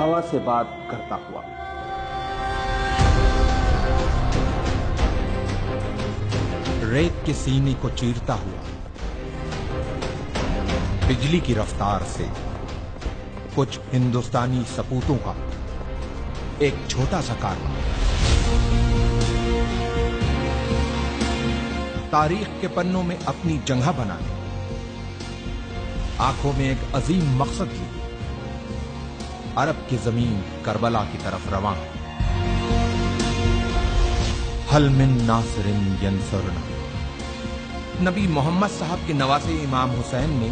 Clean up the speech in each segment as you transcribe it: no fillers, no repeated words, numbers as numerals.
हवा से बात करता हुआ। रेत के सीने को चीरता हुआ, बिजली की रफ्तार से कुछ हिंदुस्तानी सपूतों का एक छोटा सा कारवां तारीख के पन्नों में अपनी जगह बनाने, आंखों में एक अजीम मकसद लिए अरब की जमीन करबला की तरफ रवां। हल मिन नासिरिन यंसुरना। नबी मोहम्मद साहब के नवासे इमाम हुसैन ने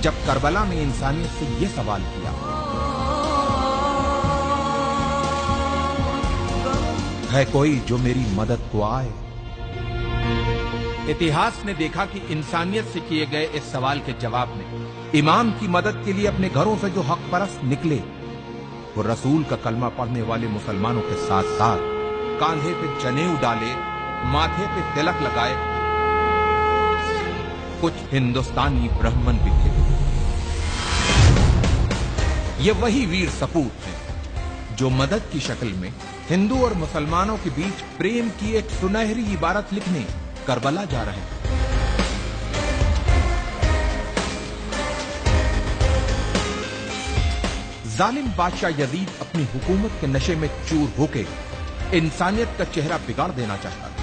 जब करबला में इंसानियत से यह सवाल किया, है कोई जो मेरी मदद को आए? इतिहास ने देखा कि इंसानियत से किए गए इस सवाल के जवाब में इमाम की मदद के लिए अपने घरों से जो हक परस्त निकले, वो रसूल का कलमा पढ़ने वाले मुसलमानों के साथ साथ कांधे पे जनेऊ डाले, माथे पे तिलक लगाए कुछ हिंदुस्तानी ब्राह्मण भी थे। ये वही वीर सपूत हैं जो मदद की शक्ल में हिंदू और मुसलमानों के बीच प्रेम की एक सुनहरी इबारत लिखने करबला जा रहे हैं। जालिम बादशाह यजीद अपनी हुकूमत के नशे में चूर होके इंसानियत का चेहरा बिगाड़ देना चाहता था,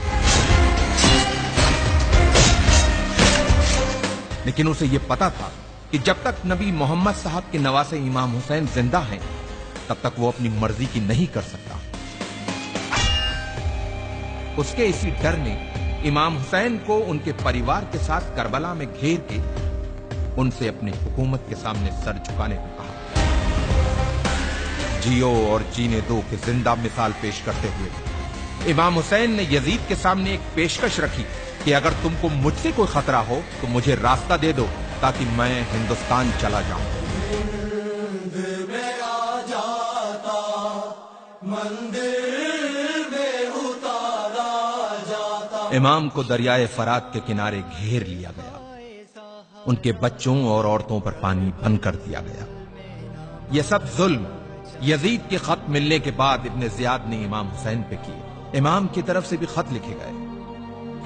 लेकिन उसे यह पता था कि जब तक नबी मोहम्मद साहब के नवासे इमाम हुसैन जिंदा हैं, तब तक वो अपनी मर्जी की नहीं कर सकता। उसके इसी डर ने इमाम हुसैन को उनके परिवार के साथ करबला में घेर के उनसे अपनी हुकूमत के सामने सर झुकाने को कहा। जियो और जीने दो की जिंदा मिसाल पेश करते हुए इमाम हुसैन ने यजीद के सामने एक पेशकश रखी कि अगर तुमको मुझसे कोई खतरा हो तो मुझे रास्ता दे दो ताकि मैं हिंदुस्तान चला जाऊं। इमाम को दरियाए फरात के किनारे घेर लिया गया, उनके बच्चों और औरतों पर पानी बंद कर दिया गया। यह सब जुल्म यजीद के खत मिलने के बाद इब्ने जियाद ने इमाम हुसैन पे किए। इमाम की तरफ से भी खत लिखे गए।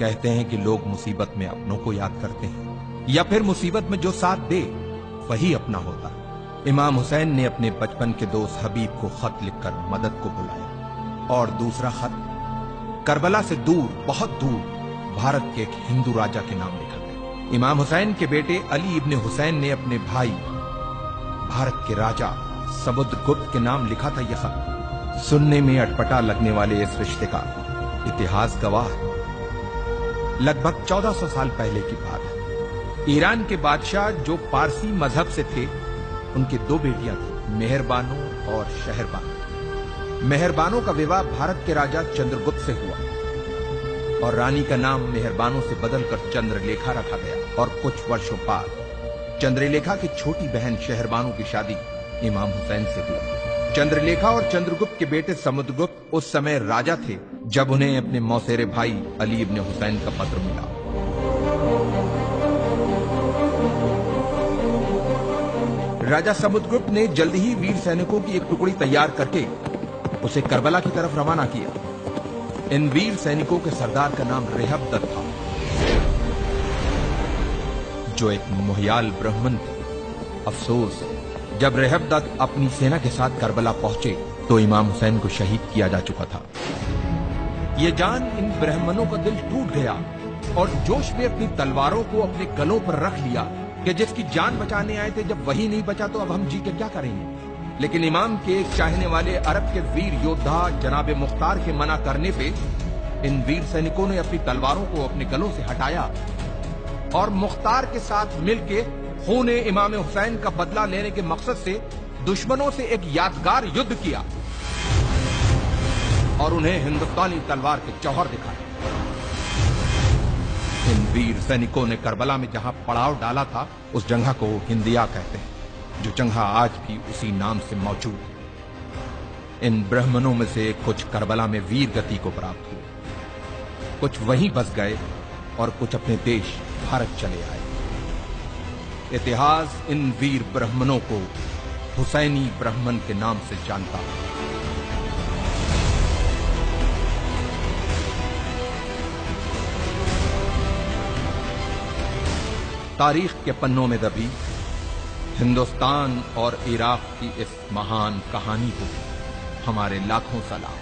कहते हैं कि लोग मुसीबत में अपनों को याद करते हैं या फिर मुसीबत में जो साथ दे वही अपना होता है। इमाम हुसैन ने अपने बचपन के दोस्त हबीब को खत लिखकर मदद को बुलाया और दूसरा खत करबला से दूर, बहुत दूर भारत के एक हिंदू राजा के नाम लिखा गया। इमाम हुसैन के बेटे अली इब्ने हुसैन ने अपने भाई भारत के राजा समुद्रगुप्त के नाम लिखा था। यह खत सुनने में अटपटा लगने वाले इस रिश्ते का इतिहास गवाह है। लगभग 1400 साल पहले की बात है। ईरान के बादशाह जो पारसी मजहब से थे, उनके दो बेटियां थी, मेहरबानो और शहरबानो। मेहरबानों का विवाह भारत के राजा चंद्रगुप्त से हुआ और रानी का नाम मेहरबानों से बदलकर चंद्रलेखा रखा गया। और कुछ वर्षों बाद चंद्रलेखा की छोटी बहन शहरबानो की शादी इमाम हुसैन से हुई। चंद्रलेखा और चंद्रगुप्त के बेटे समुद्रगुप्त उस समय राजा थे जब उन्हें अपने मौसेरे भाई अली इब्ने हुसैन का पत्र मिला। राजा समुद्रगुप्त ने जल्द ही वीर सैनिकों की एक टुकड़ी तैयार करके उसे करबला की तरफ रवाना किया। इन वीर सैनिकों के सरदार का नाम रेहबदत था, जो एक मोहियाल ब्राह्मण थे। अफसोस, जब रेहबदत अपनी सेना के साथ करबला पहुंचे तो इमाम हुसैन को शहीद किया जा चुका था। ये जान इन ब्राह्मणों का दिल टूट गया और जोश में अपनी तलवारों को अपने गलों पर रख लिया कि जिसकी जान बचाने आए थे, जब वही नहीं बचा तो अब हम जी के क्या करेंगे। लेकिन इमाम के एक चाहने वाले अरब के वीर योद्धा जनाब मुख्तार के मना करने पे इन वीर सैनिकों ने अपनी तलवारों को अपने गलों से हटाया और मुख्तार के साथ मिलकर खून इमाम हुसैन का बदला लेने के मकसद से दुश्मनों से एक यादगार युद्ध किया और उन्हें हिंदुस्तानी तलवार के जौहर दिखाए। इन वीर सैनिकों ने करबला में जहां पड़ाव डाला था, उस जगह को हिंदिया कहते हैं, जो जगह आज भी उसी नाम से मौजूद है। इन ब्राह्मणों में से कुछ करबला में वीर गति को प्राप्त हुए, कुछ वहीं बस गए और कुछ अपने देश भारत चले आए। इतिहास इन वीर ब्राह्मणों को हुसैनी ब्राह्मण के नाम से जानता हूं। तारीख के पन्नों में दबी हिंदुस्तान और इराक की इस महान कहानी को हमारे लाखों सलाम।